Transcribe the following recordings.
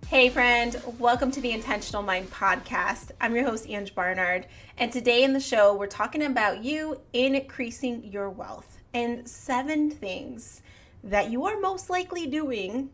Hey friend, welcome to the Intentional Mind podcast. I'm your host, Ange Barnard, and today in the show, we're talking about you increasing your wealth and 7 things that you are most likely doing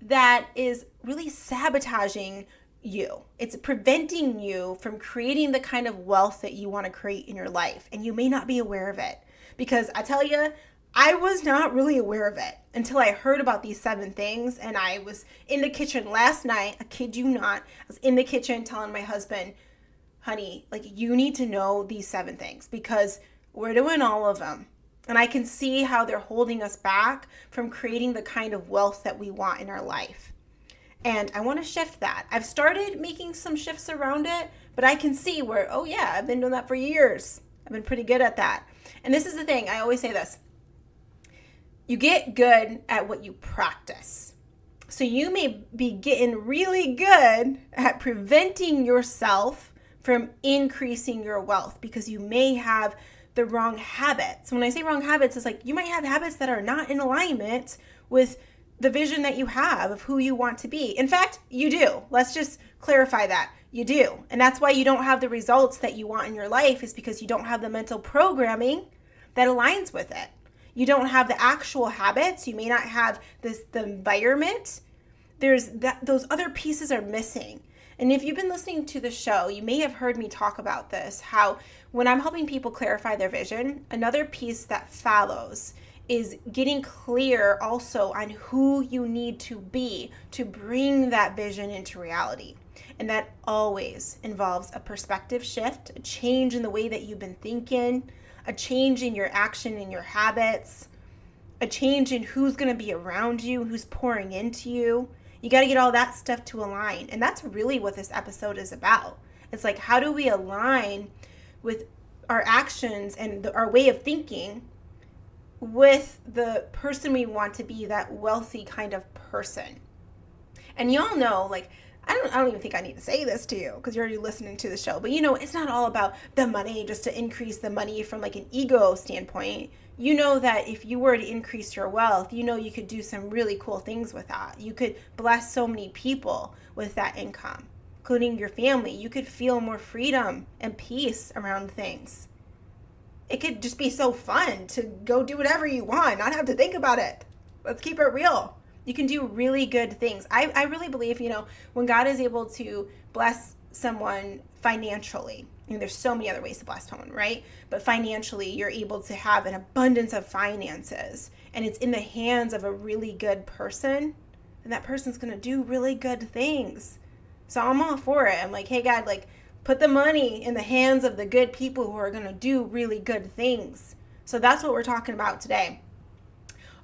that is really sabotaging you. It's preventing you from creating the kind of wealth that you want to create in your life, and you may not be aware of it. Because I tell you, I was not really aware of it until I heard about these 7 things. And I was in the kitchen last night, I kid you not. I was in the kitchen telling my husband, honey, like, you need to know these 7 things because we're doing all of them. And I can see how they're holding us back from creating the kind of wealth that we want in our life. And I want to shift that. I've started making some shifts around it, but I can see where, oh yeah, I've been doing that for years. I've been pretty good at that. And this is the thing, I always say this. You get good at what you practice. So you may be getting really good at preventing yourself from increasing your wealth because you may have the wrong habits. When I say wrong habits, it's like you might have habits that are not in alignment with the vision that you have of who you want to be. In fact, you do. Let's just clarify that. You do. And that's why you don't have the results that you want in your life, is because you don't have the mental programming that aligns with it. You don't have the actual habits. You may not have the environment. Those other pieces are missing. And if you've been listening to the show, you may have heard me talk about this, how when I'm helping people clarify their vision, another piece that follows is getting clear also on who you need to be to bring that vision into reality. And that always involves a perspective shift, a change in the way that you've been thinking, a change in your action and your habits, a change in who's going to be around you, who's pouring into you. You got to get all that stuff to align. And that's really what this episode is about. It's like, how do we align with our actions and our way of thinking with the person we want to be, that wealthy kind of person? And y'all know, like, I don't even think I need to say this to you because you're already listening to the show. But it's not all about the money, just to increase the money from like an ego standpoint. You know that if you were to increase your wealth, you could do some really cool things with that. You could bless so many people with that income, including your family. You could feel more freedom and peace around things. It could just be so fun to go do whatever you want, not have to think about it. Let's keep it real. You can do really good things. I really believe, when God is able to bless someone financially, there's so many other ways to bless someone, right? But financially, you're able to have an abundance of finances, and it's in the hands of a really good person, and that person's going to do really good things. So I'm all for it. I'm like, hey, God, like, put the money in the hands of the good people who are going to do really good things. So that's what we're talking about today.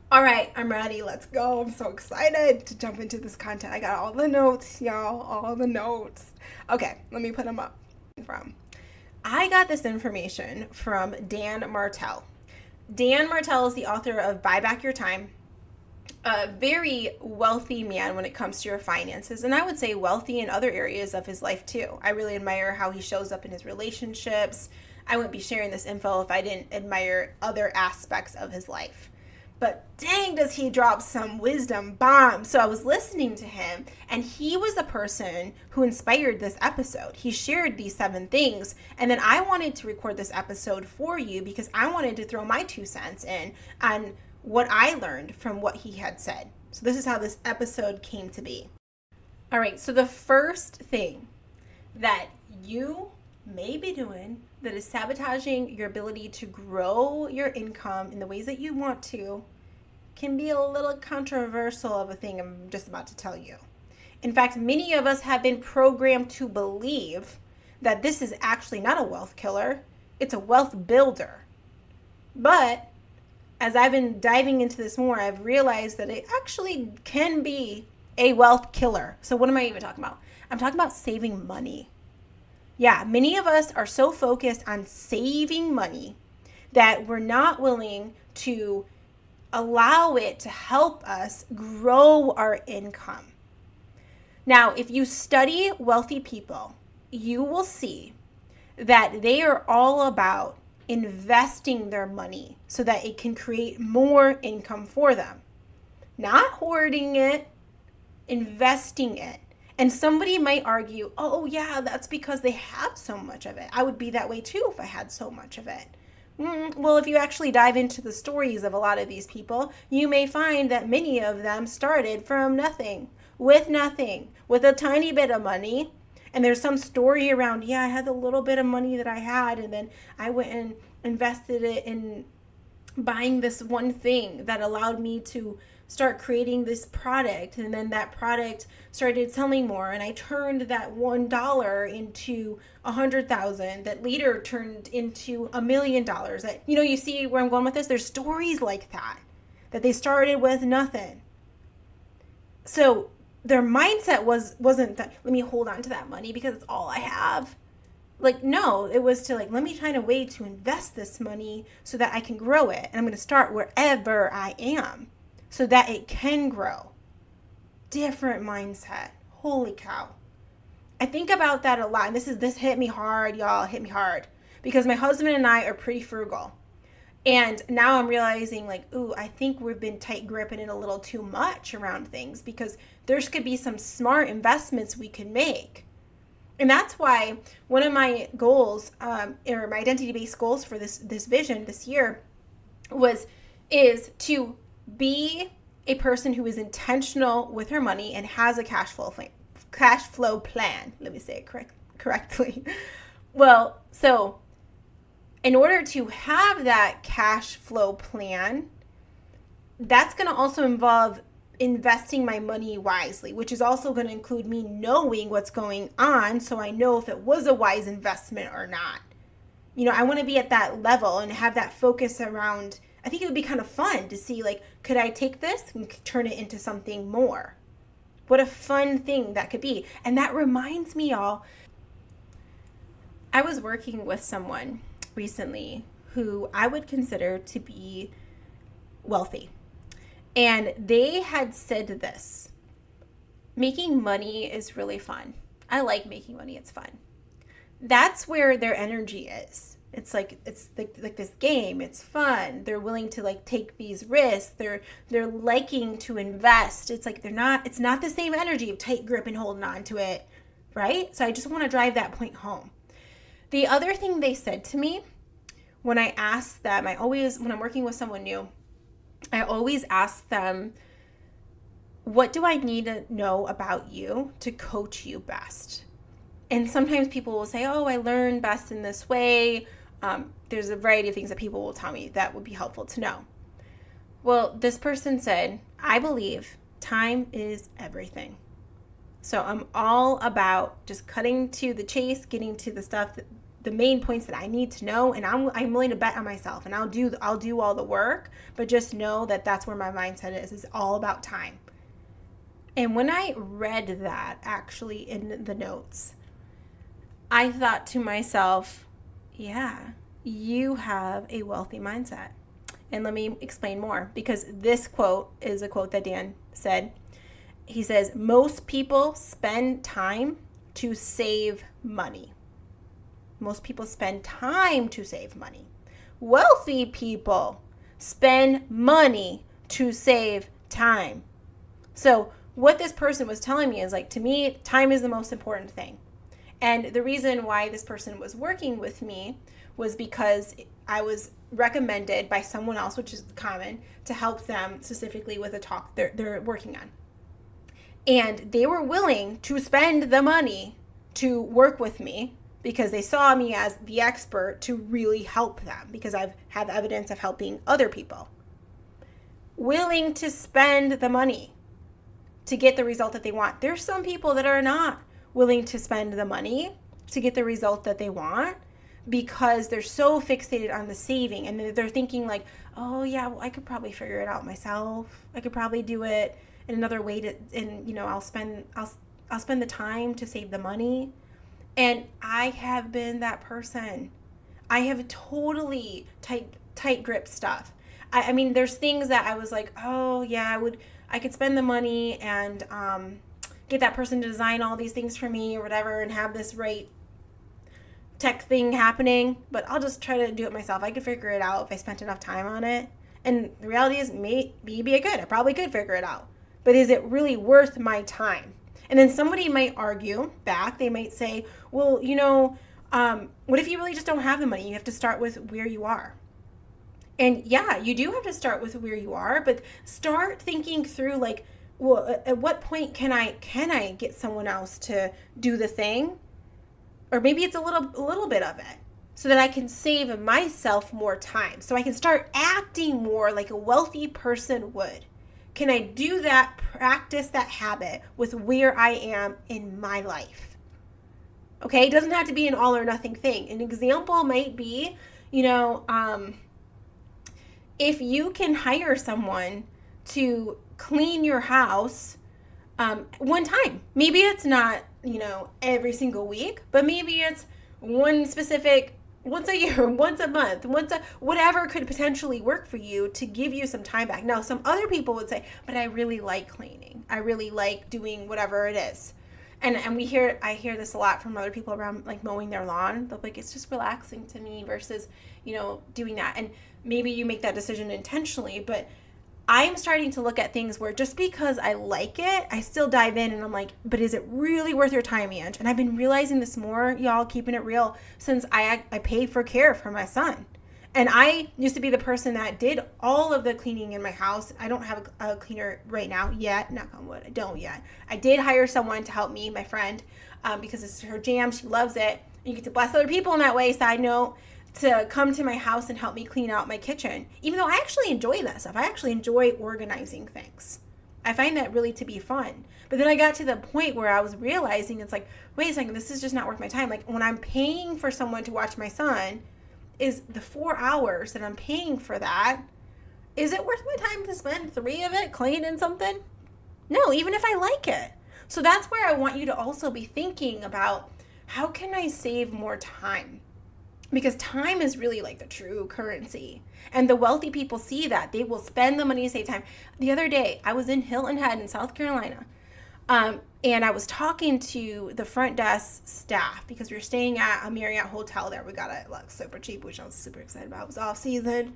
All right, I'm ready. Let's go. I'm so excited to jump into this content. I got all the notes, y'all, all the notes. Okay, let me put them up. I got this information from Dan Martell. Dan Martell is the author of Buy Back Your Time, a very wealthy man when it comes to your finances, and I would say wealthy in other areas of his life too. I really admire how he shows up in his relationships. I wouldn't be sharing this info if I didn't admire other aspects of his life. But dang, does he drop some wisdom bombs. So I was listening to him, and he was the person who inspired this episode. He shared these 7 things, and then I wanted to record this episode for you because I wanted to throw my 2 cents in on what I learned from what he had said. So this is how this episode came to be. All right, so the first thing that you may be doing that is sabotaging your ability to grow your income in the ways that you want to can be a little controversial of a thing I'm just about to tell you. In fact, many of us have been programmed to believe that this is actually not a wealth killer, it's a wealth builder. But as I've been diving into this more, I've realized that it actually can be a wealth killer. So what am I even talking about? I'm talking about saving money. Yeah, many of us are so focused on saving money that we're not willing to allow it to help us grow our income. Now, if you study wealthy people, you will see that they are all about investing their money so that it can create more income for them. Not hoarding it, investing it. And somebody might argue, oh, yeah, that's because they have so much of it. I would be that way too if I had so much of it. Well, if you actually dive into the stories of a lot of these people, you may find that many of them started from nothing, with a tiny bit of money. And there's some story around, yeah, I had a little bit of money that I had, and then I went and invested it in buying this one thing that allowed me to start creating this product, and then that product started selling more, and I turned that $1 into 100,000 that later turned into $1,000,000. That, you see where I'm going with this? There's stories like that they started with nothing. So their mindset wasn't that, let me hold on to that money because it's all I have. Like, no, it was to let me find a way to invest this money so that I can grow it, and I'm going to start wherever I am so that it can grow. Different mindset. Holy cow. I think about that a lot. And this hit me hard, y'all. Hit me hard. Because my husband and I are pretty frugal. And now I'm realizing I think we've been tight gripping it a little too much around things, because there could be some smart investments we can make. And that's why one of my goals, or my identity-based goals for this vision this year is to be a person who is intentional with her money and has a cash flow plan. Let me say it correctly. Well, so in order to have that cash flow plan, that's going to also involve investing my money wisely, which is also going to include me knowing what's going on so I know if it was a wise investment or not. I want to be at that level and have that focus around. I think it would be kind of fun to see, could I take this and turn it into something more? What a fun thing that could be. And that reminds me, y'all, I was working with someone recently who I would consider to be wealthy. And they had said this: making money is really fun. I like making money. It's fun. That's where their energy is. It's like this game. It's fun. They're willing to take these risks. They're liking to invest. It's it's not the same energy of tight grip and holding on to it, right? So I just want to drive that point home. The other thing they said to me when I asked them, when I'm working with someone new, I always ask them, what do I need to know about you to coach you best? And sometimes people will say, oh, I learn best in this way. There's a variety of things that people will tell me that would be helpful to know. Well, this person said, I believe time is everything. So I'm all about just cutting to the chase, getting to the stuff, the main points that I need to know, and I'm willing to bet on myself, and I'll do all the work, but just know that that's where my mindset is. It's all about time. And when I read that actually in the notes, I thought to myself, yeah, you have a wealthy mindset. And let me explain more, because this quote is a quote that Dan said. He says, most people spend time to save money. Most people spend time to save money. Wealthy people spend money to save time. So what this person was telling me is, to me, time is the most important thing. And the reason why this person was working with me was because I was recommended by someone else, which is common, to help them specifically with a talk they're working on. And they were willing to spend the money to work with me because they saw me as the expert to really help them, because I've had evidence of helping other people. Willing to spend the money to get the result that they want. There's some people that are not willing to spend the money to get the result that they want because they're so fixated on the saving, and they're thinking oh yeah, well, I could probably figure it out myself. I could probably do it in another way I'll spend the time to save the money. And I have been that person. I have totally tight grip stuff. I mean, there's things that I was oh yeah, I could spend the money and get that person to design all these things for me or whatever, and have this right tech thing happening, but I'll just try to do it myself. I could figure it out if I spent enough time on it. And the reality is, maybe I could. I probably could figure it out. But is it really worth my time? And then somebody might argue back. They might say, well, what if you really just don't have the money? You have to start with where you are. And yeah, you do have to start with where you are, but start thinking through like, well, at what point can I get someone else to do the thing? Or maybe it's a little bit of it, so that I can save myself more time. So I can start acting more like a wealthy person would. Can I do that, practice that habit with where I am in my life? Okay, it doesn't have to be an all or nothing thing. An example might be, if you can hire someone to clean your house one time. Maybe it's not, every single week, but maybe it's one specific, once a year, once a month, whatever could potentially work for you to give you some time back. Now, some other people would say, but I really like cleaning. I really like doing whatever it is. And I hear this a lot from other people around, like mowing their lawn. They'll be like, it's just relaxing to me versus, doing that. And maybe you make that decision intentionally, but I'm starting to look at things where just because I like it, I still dive in and I'm like, but is it really worth your time, Ange? And I've been realizing this more, y'all, keeping it real, since I pay for care for my son. And I used to be the person that did all of the cleaning in my house. I don't have a cleaner right now yet. Knock on wood, I don't yet. I did hire someone to help me, my friend, because it's her jam. She loves it. You get to bless other people in that way, side note, to come to my house and help me clean out my kitchen. Even though I actually enjoy that stuff. I actually enjoy organizing things. I find that really to be fun. But then I got to the point where I was realizing it's like, wait a second, this is just not worth my time. Like when I'm paying for someone to watch my son, is the 4 hours that I'm paying for that, is it worth my time to spend 3 of it cleaning something? No, even if I like it. So that's where I want you to also be thinking about, how can I save more time? Because time is really like the true currency. And the wealthy people see that. They will spend the money to save time. The other day, I was in Hilton Head in South Carolina. And I was talking to the front desk staff because we were staying at a Marriott hotel there. We got it like super cheap, which I was super excited about. It was off season.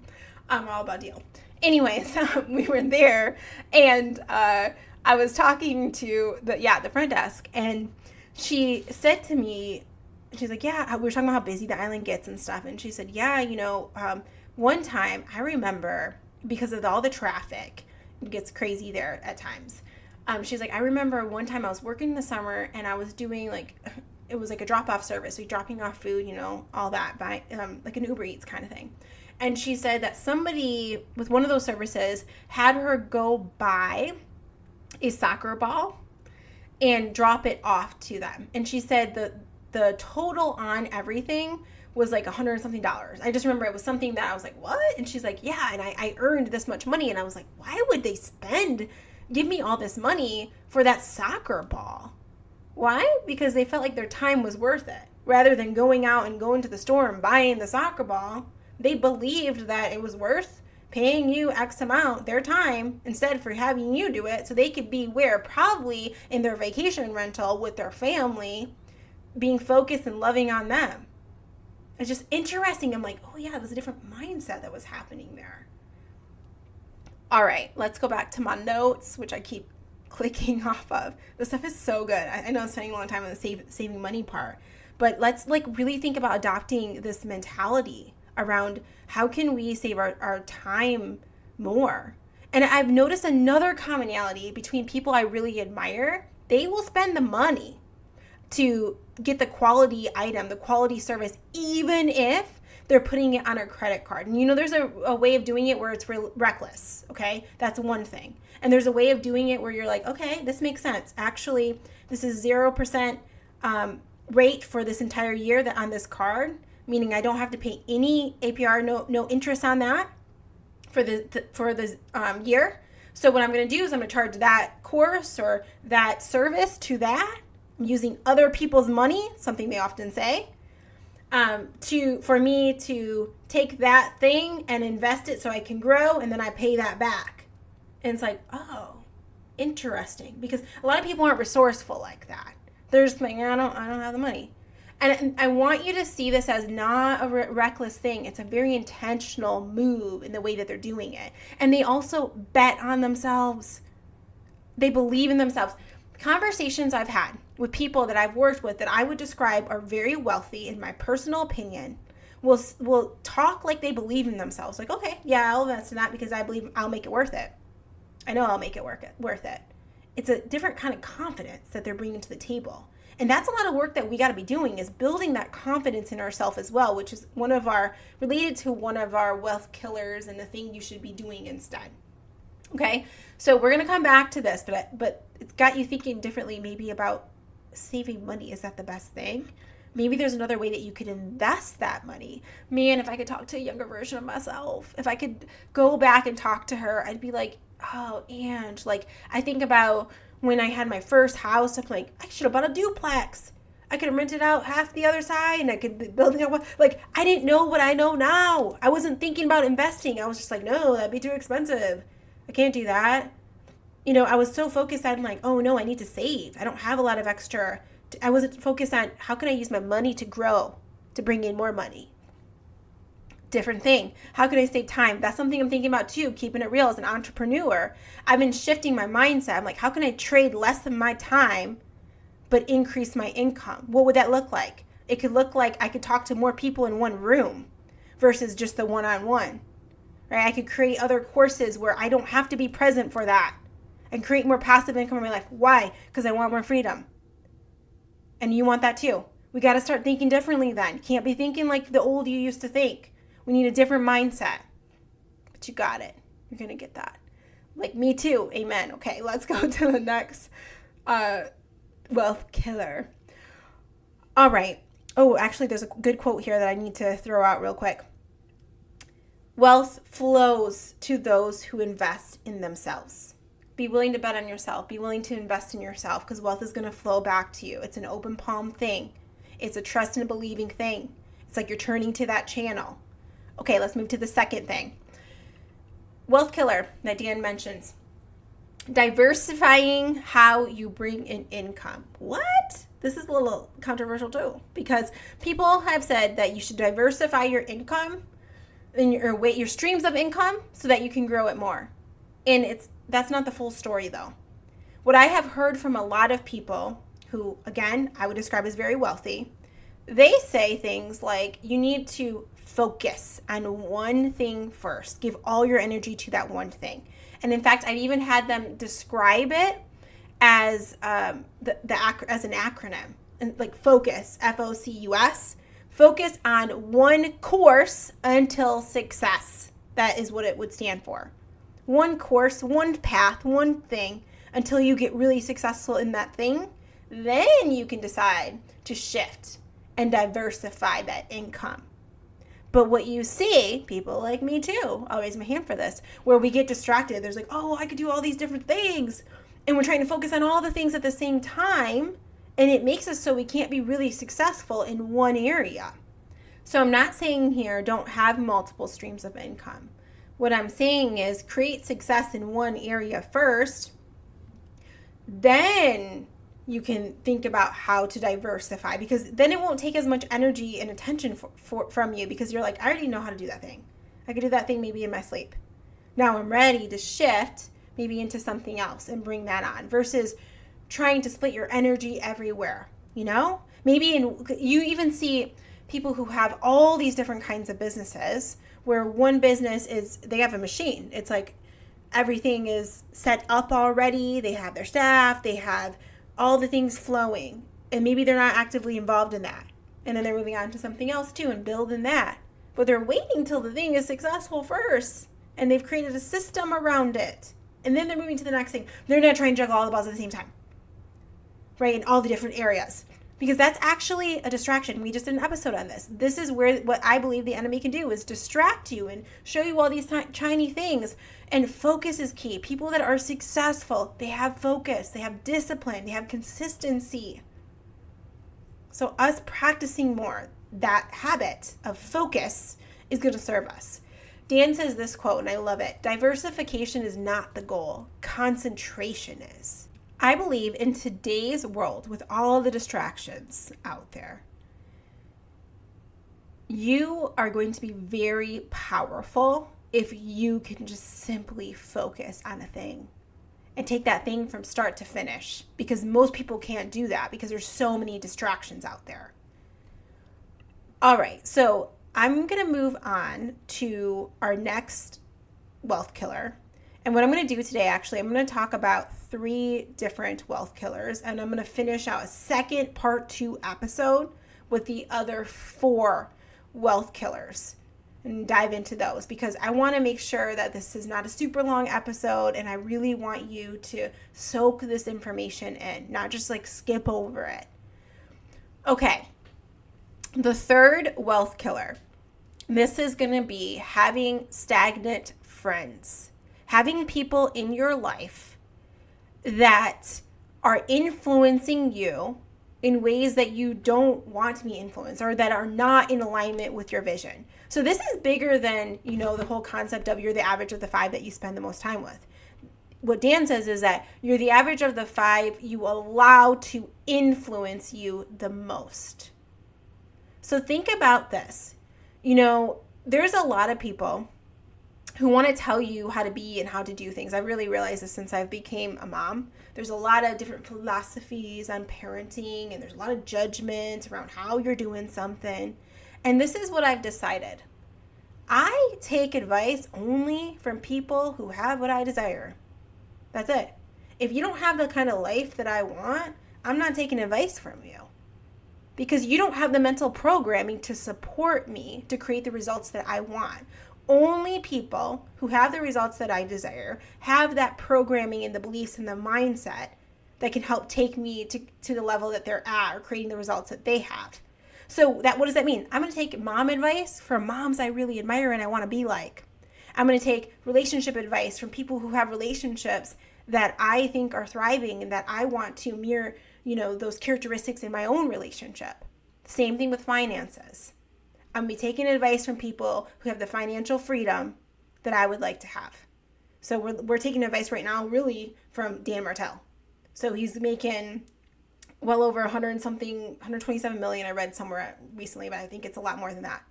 I'm all about deal. Anyways, we were there and I was talking to the front desk, and she said to me, she's like, yeah, we were talking about how busy the island gets and stuff. And she said, yeah, one time I remember, because of all the traffic, it gets crazy there at times. She's like, I remember one time I was working in the summer and I was doing it was like a drop-off service. So dropping off food, all that by like an Uber Eats kind of thing. And she said that somebody with one of those services had her go buy a soccer ball and drop it off to them. And she said the total on everything was like $100 and something. I just remember it was something that I was like, what? And she's like, yeah, and I earned this much money. And I was like, why would they give me all this money for that soccer ball? Why? Because they felt like their time was worth it. Rather than going out and going to the store and buying the soccer ball, they believed that it was worth paying you X amount, their time, instead for having you do it so they could be where? Probably in their vacation rental with their family, being focused and loving on them. It's just interesting. I'm like, oh yeah, there's a different mindset that was happening there. All right, let's go back to my notes, which I keep clicking off of. This stuff is so good. I know I'm spending a long time on the saving money part, but let's really think about adopting this mentality around how can we save our time more. And I've noticed another commonality between people I really admire. They will spend the money to get the quality item, the quality service, even if they're putting it on a credit card. And there's a way of doing it where it's reckless, okay? That's one thing. And there's a way of doing it where you're like, okay, this makes sense. Actually, this is 0% rate for this entire year that on this card, meaning I don't have to pay any APR, no interest on that for the year. So what I'm going to do is I'm going to charge that course or that service to that. I'm using other people's money, something they often say, for me to take that thing and invest it so I can grow, and then I pay that back. And it's like, oh, interesting, because a lot of people aren't resourceful like that. They're just like, I don't have the money. And I want you to see this as not a reckless thing. It's a very intentional move in the way that they're doing it. And they also bet on themselves. They believe in themselves. Conversations I've had with people that I've worked with that I would describe are very wealthy, in my personal opinion, will talk like they believe in themselves. Like, okay, yeah, I'll invest in that because I believe I'll make it worth it. I know I'll make it worth it. It's a different kind of confidence that they're bringing to the table. And that's a lot of work that we got to be doing, is building that confidence in ourselves as well, which is related to one of our wealth killers and the thing you should be doing instead. Okay, so we're going to come back to this, but it's got you thinking differently maybe about saving money. Is that the best thing? Maybe there's another way that you could invest that money. Man, if I could talk to a younger version of myself, if I could go back and talk to her, I'd be like, oh, and like, I think about when I had my first house, I'm like, I should have bought a duplex. I could have rented out half the other side and I could be building up. Like, I didn't know what I know now. I wasn't thinking about investing. I was just like, no, that'd be too expensive. I can't do that. I was so focused on like, oh no, I need to save. I don't have a lot of extra. I wasn't focused on how can I use my money to grow, to bring in more money. Different thing. How can I save time? That's something I'm thinking about too, keeping it real as an entrepreneur. I've been shifting my mindset. I'm like, how can I trade less of my time, but increase my income? What would that look like? It could look like I could talk to more people in one room versus just the one-on-one. Right? I could create other courses where I don't have to be present for that and create more passive income in my life. Why? Because I want more freedom. And you want that too. We got to start thinking differently then. Can't be thinking like the old you used to think. We need a different mindset. But you got it. You're going to get that. Like me too. Amen. Okay, let's go to the next wealth killer. All right. Oh, actually, there's a good quote here that I need to throw out real quick. Wealth flows to those who invest in themselves. Be willing to bet on yourself. Be willing to invest in yourself, because wealth is going to flow back to you. It's an open palm thing. It's a trust and a believing thing. It's like you're turning to that channel. Okay, let's move to the second thing. Wealth killer that Dan mentions. Diversifying how you bring in income. What? This is a little controversial too, because people have said that you should diversify your income and your streams of income so that you can grow it more. And that's not the full story though. What I have heard from a lot of people who, again, I would describe as very wealthy, they say things like you need to focus on one thing first. Give all your energy to that one thing. And in fact, I've even had them describe it as as an acronym, and like focus, FOCUS. Focus on one course until success. That is what it would stand for. One course, one path, one thing until you get really successful in that thing. Then you can decide to shift and diversify that income. But what you see, people like me too, I'll raise my hand for this, where we get distracted. There's like, oh, I could do all these different things. And we're trying to focus on all the things at the same time. And it makes us so we can't be really successful in one area. So I'm not saying here don't have multiple streams of income. What I'm saying is create success in one area first. Then you can think about how to diversify, because then it won't take as much energy and attention from you, because you're like, I already know how to do that thing. I could do that thing maybe in my sleep. Now I'm ready to shift maybe into something else and bring that on, versus trying to split your energy everywhere, Maybe you even see people who have all these different kinds of businesses, where one business is, they have a machine. It's like everything is set up already. They have their staff, they have all the things flowing, and maybe they're not actively involved in that. And then they're moving on to something else too and building that. But they're waiting till the thing is successful first, and they've created a system around it. And then they're moving to the next thing. They're not trying to juggle all the balls at the same time, right? In all the different areas. Because that's actually a distraction. We just did an episode on this. This is where what I believe the enemy can do is distract you and show you all these shiny things. And focus is key. People that are successful, they have focus, they have discipline, they have consistency. So us practicing more, that habit of focus is going to serve us. Dan says this quote, and I love it. Diversification is not the goal. Concentration is. I believe in today's world, with all the distractions out there, you are going to be very powerful if you can just simply focus on a thing and take that thing from start to finish, because most people can't do that because there's so many distractions out there. All right, so I'm going to move on to our next wealth killer. And what I'm going to do today, actually, I'm going to talk about 3 different wealth killers, and I'm going to finish out a second part 2 episode with the other 4 wealth killers and dive into those, because I want to make sure that this is not a super long episode, and I really want you to soak this information in, not just like skip over it. Okay, the 3rd wealth killer. This is going to be having stagnant friends. Having people in your life that are influencing you in ways that you don't want to be influenced, or that are not in alignment with your vision. So this is bigger than, the whole concept of you're the average of the 5 that you spend the most time with. What Dan says is that you're the average of the 5 you allow to influence you the most. So think about this. There's a lot of people who want to tell you how to be and how to do things. I really realized this since I became a mom. There's a lot of different philosophies on parenting, and there's a lot of judgment around how you're doing something. And this is what I've decided. I take advice only from people who have what I desire. That's it. If you don't have the kind of life that I want, I'm not taking advice from you. Because you don't have the mental programming to support me to create the results that I want. Only people who have the results that I desire have that programming and the beliefs and the mindset that can help take me to the level that they're at, or creating the results that they have. So what does that mean? I'm going to take mom advice from moms I really admire and I want to be like. I'm going to take relationship advice from people who have relationships that I think are thriving and that I want to mirror, those characteristics in my own relationship. Same thing with finances. I'm going to be taking advice from people who have the financial freedom that I would like to have. So we're taking advice right now really from Dan Martell. So he's making well over 127 million. I read somewhere recently, but I think it's a lot more than that.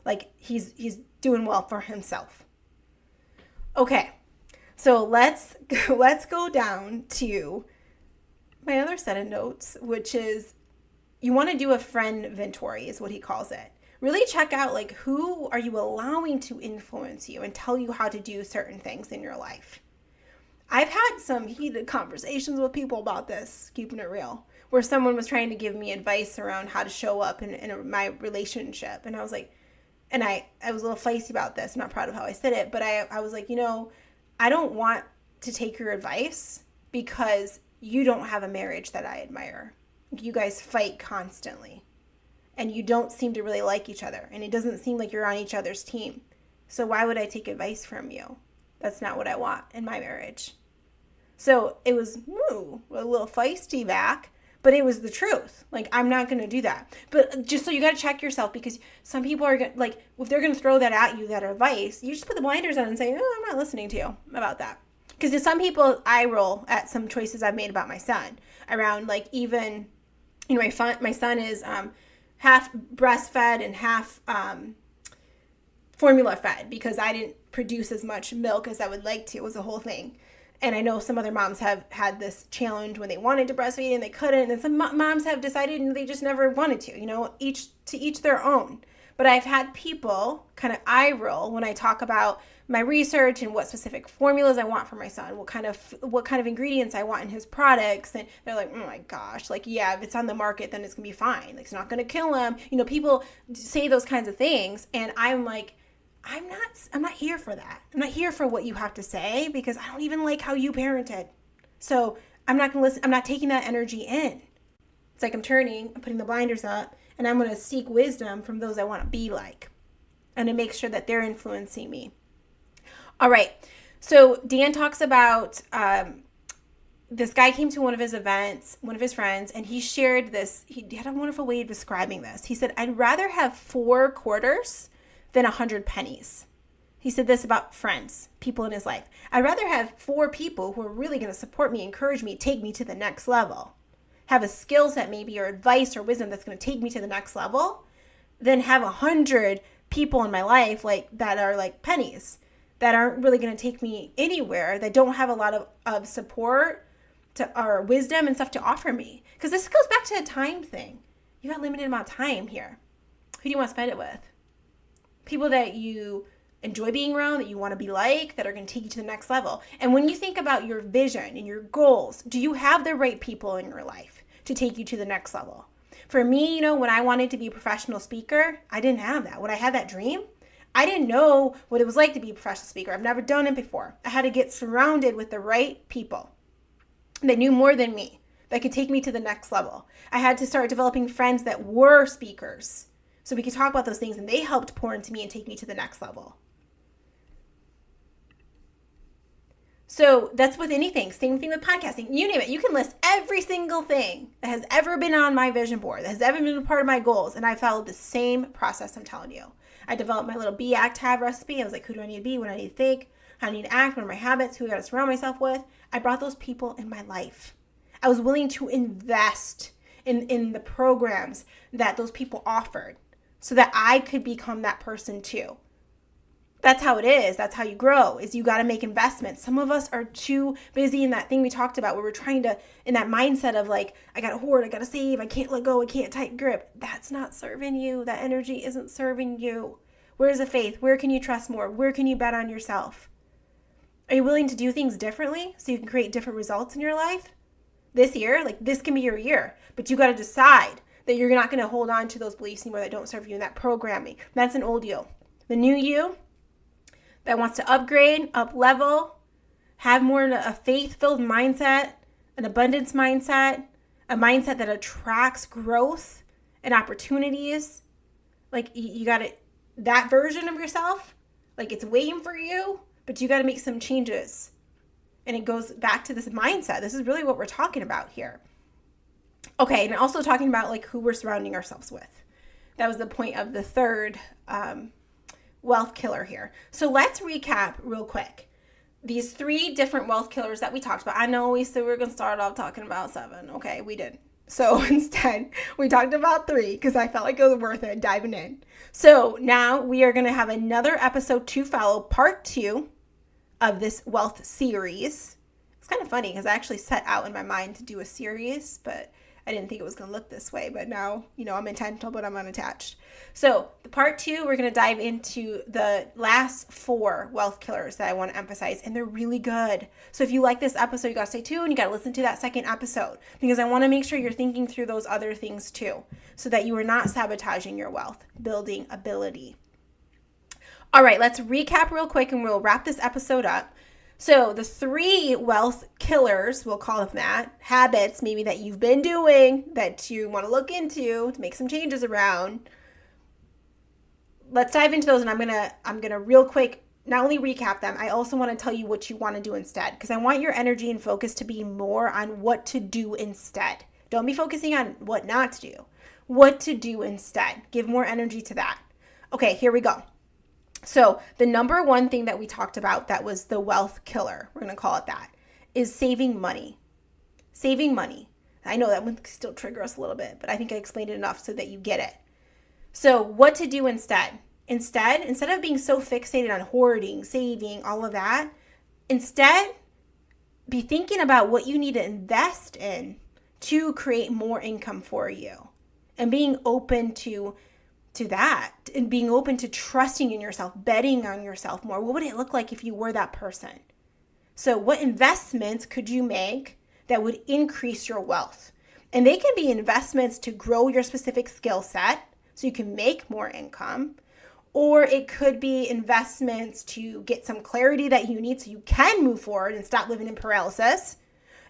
Like he's doing well for himself. Okay, so let's go down to my other set of notes, which is you want to do a friend inventory is what he calls it. Really check out who are you allowing to influence you and tell you how to do certain things in your life. I've had some heated conversations with people about this, keeping it real, where someone was trying to give me advice around how to show up in my relationship. And I was like, and I was a little feisty about this. I'm not proud of how I said it, but I was like, I don't want to take your advice because you don't have a marriage that I admire. You guys fight constantly. And you don't seem to really like each other. And it doesn't seem like you're on each other's team. So why would I take advice from you? That's not what I want in my marriage. So it was a little feisty back, but it was the truth. I'm not going to do that. But just so you got to check yourself, because some people are going to, if they're going to throw that at you, that advice, you just put the blinders on and say, I'm not listening to you about that. Because to some people, I roll at some choices I've made about my son around even, my son is, half breastfed and half formula fed because I didn't produce as much milk as I would like to. It was a whole thing. And I know some other moms have had this challenge when they wanted to breastfeed and they couldn't. And some moms have decided and they just never wanted to, each their own. But I've had people kind of eye roll when I talk about my research and what specific formulas I want for my son, what kind of ingredients I want in his products. And they're like, oh my gosh, yeah, if it's on the market, then it's gonna be fine. It's not gonna kill him. People say those kinds of things. And I'm like, I'm not here for that. I'm not here for what you have to say because I don't even like how you parented. So I'm not gonna listen. I'm not taking that energy in. It's like I'm putting the blinders up, and I'm gonna seek wisdom from those I want to be like, and to make sure that they're influencing me. All right. So Dan talks about this guy came to one of his events, one of his friends, and he shared this. He had a wonderful way of describing this. He said, I'd rather have 4 quarters than 100 pennies. He said this about friends, people in his life. I'd rather have 4 people who are really going to support me, encourage me, take me to the next level, have a skill set maybe or advice or wisdom that's going to take me to the next level, than have 100 people in my life that are like pennies. that aren't really going to take me anywhere, that don't have a lot of support or wisdom and stuff to offer me. Because this goes back to a time thing. You got a limited amount of time here. Who do you want to spend it with? People that you enjoy being around, that you want to be like, that are going to take you to the next level. And when you think about your vision and your goals, do you have the right people in your life to take you to the next level? For me, when I wanted to be a professional speaker, I didn't have that. When I had that dream, I didn't know what it was like to be a professional speaker. I've never done it before. I had to get surrounded with the right people that knew more than me, that could take me to the next level. I had to start developing friends that were speakers so we could talk about those things, and they helped pour into me and take me to the next level. So that's with anything. Same thing with podcasting. You name it. You can list every single thing that has ever been on my vision board, that has ever been a part of my goals, and I followed the same process I'm telling you. I developed my little be, act, have recipe. I was like, who do I need to be? What do I need to think? How do I need to act? What are my habits? Who do I got to surround myself with? I brought those people in my life. I was willing to invest in the programs that those people offered so that I could become that person too. That's how it is. That's how you grow, is you got to make investments. Some of us are too busy in that thing we talked about where we're trying to, in that mindset of like, I got to hoard, I got to save, I can't let go, I can't tight grip. That's not serving you. That energy isn't serving you. Where's the faith? Where can you trust more? Where can you bet on yourself? Are you willing to do things differently so you can create different results in your life? This year, like this can be your year, but you got to decide that you're not going to hold on to those beliefs anymore that don't serve you in that programming. That's an old you. The new you that wants to upgrade, up level, have more of a faith-filled mindset, an abundance mindset, a mindset that attracts growth and opportunities. Like you got to, that version of yourself, like it's waiting for you, but you got to make some changes. And it goes back to this mindset. This is really what we're talking about here. Okay, and also talking about like who we're surrounding ourselves with. That was the point of the third wealth killer here. So let's recap real quick. These 3 different wealth killers that we talked about. I know we said we were going to start off talking about 7. Okay, we didn't. So instead, we talked about 3 because I felt like it was worth it diving in. So now we are going to have another episode to follow, part 2 of this wealth series. It's kind of funny because I actually set out in my mind to do a series, but I didn't think it was going to look this way. But now, I'm intentional, but I'm unattached. So the part 2, we're going to dive into the last 4 wealth killers that I want to emphasize, and they're really good. So if you like this episode, you got to stay tuned. You got to listen to that second episode because I want to make sure you're thinking through those other things too, so that you are not sabotaging your wealth, building ability. All right, let's recap real quick and we'll wrap this episode up. So the 3 wealth killers, we'll call them that, habits maybe that you've been doing that you want to look into to make some changes around. Let's dive into those, and I'm gonna real quick not only recap them, I also want to tell you what you want to do instead, because I want your energy and focus to be more on what to do instead. Don't be focusing on what not to do. What to do instead. Give more energy to that. Okay, here we go. So the number 1 thing that we talked about that was the wealth killer, we're going to call it that, is saving money. Saving money. I know that one can still trigger us a little bit, but I think I explained it enough so that you get it. So what to do instead? Instead of being so fixated on hoarding, saving, all of that, instead be thinking about what you need to invest in to create more income for you, and being open to that, and being open to trusting in yourself, betting on yourself more. What would it look like if you were that person? So what investments could you make that would increase your wealth? And they can be investments to grow your specific skill set so you can make more income, or it could be investments to get some clarity that you need so you can move forward and stop living in paralysis.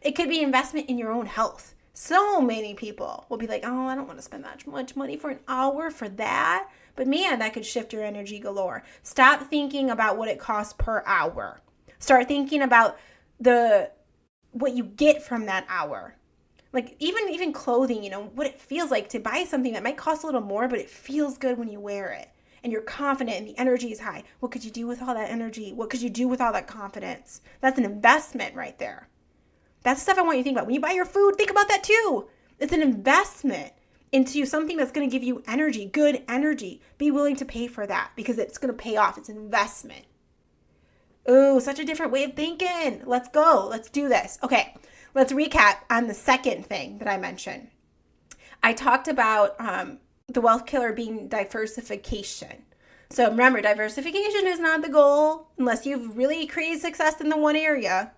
It could be investment in your own health. So many people will be like, oh, I don't want to spend that much money for an hour for that. But man, that could shift your energy galore. Stop thinking about what it costs per hour. Start thinking about what you get from that hour. Like even clothing, what it feels like to buy something that might cost a little more, but it feels good when you wear it. And you're confident and the energy is high. What could you do with all that energy? What could you do with all that confidence? That's an investment right there. That's stuff I want you to think about. When you buy your food, think about that too. It's an investment into something that's going to give you energy, good energy. Be willing to pay for that because it's going to pay off. It's an investment. Ooh, such a different way of thinking. Let's go. Let's do this. Okay, let's recap on the second thing that I mentioned. I talked about the wealth killer being diversification. So remember, diversification is not the goal unless you've really created success in the one area.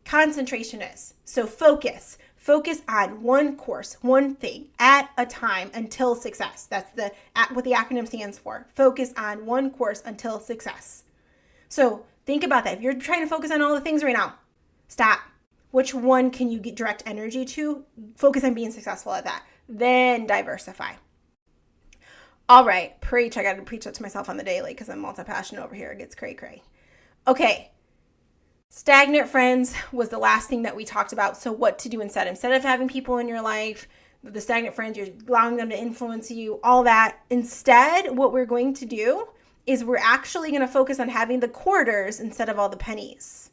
Concentration is. So focus. Focus on one course, one thing at a time until success. That's what the acronym stands for. Focus on one course until success. So think about that. If you're trying to focus on all the things right now, stop. Which one can you get direct energy to? Focus on being successful at that. Then diversify. All right, preach. I got to preach that to myself on the daily because I'm multi-passionate over here. It gets cray-cray. Okay. Stagnant friends was the last thing that we talked about. So what to do instead? Instead of having people in your life, the stagnant friends, you're allowing them to influence you, all that. Instead, what we're going to do is we're actually going to focus on having the quarters instead of all the pennies.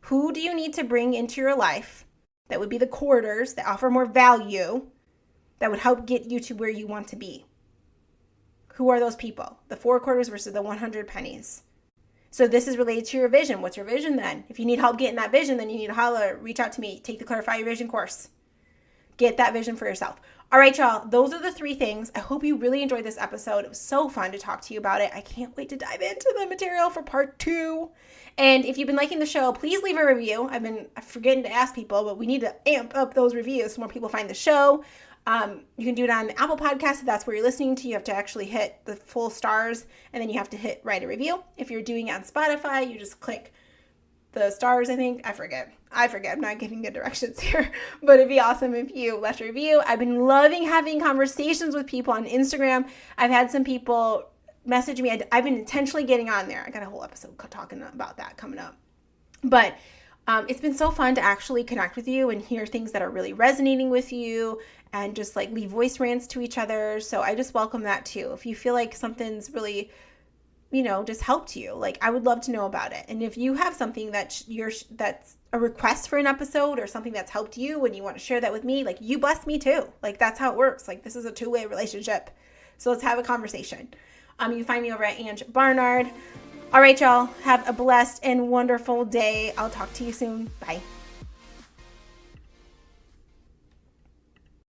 Who do you need to bring into your life that would be the quarters that offer more value that would help get you to where you want to be? Who are those people? The 4 quarters versus the 100 pennies. So this is related to your vision. What's your vision then? If you need help getting that vision, then you need to holler, reach out to me, take the Clarify Your Vision course. Get that vision for yourself. All right, y'all, those are the 3 things. I hope you really enjoyed this episode. It was so fun to talk to you about it. I can't wait to dive into the material for part 2. And if you've been liking the show, please leave a review. I've been forgetting to ask people, but we need to amp up those reviews so more people find the show. You can do it on Apple Podcasts if that's where you're listening to. You have to actually hit the full stars, and then you have to hit write a review. If you're doing it on Spotify, you just click the stars, I think. I forget. I'm not giving good directions here. But it'd be awesome if you left a review. I've been loving having conversations with people on Instagram. I've had some people message me. I've been intentionally getting on there. I got a whole episode talking about that coming up. But it's been so fun to actually connect with you and hear things that are really resonating with you and just like leave voice rants to each other. So I just welcome that too. If you feel like something's really, just helped you, like I would love to know about it. And if you have something that's a request for an episode or something that's helped you and you want to share that with me, like you bless me too. Like that's how it works. Like this is a 2-way relationship. So let's have a conversation. You can find me over at Ange Barnard. All right, y'all. Have a blessed and wonderful day. I'll talk to you soon. Bye.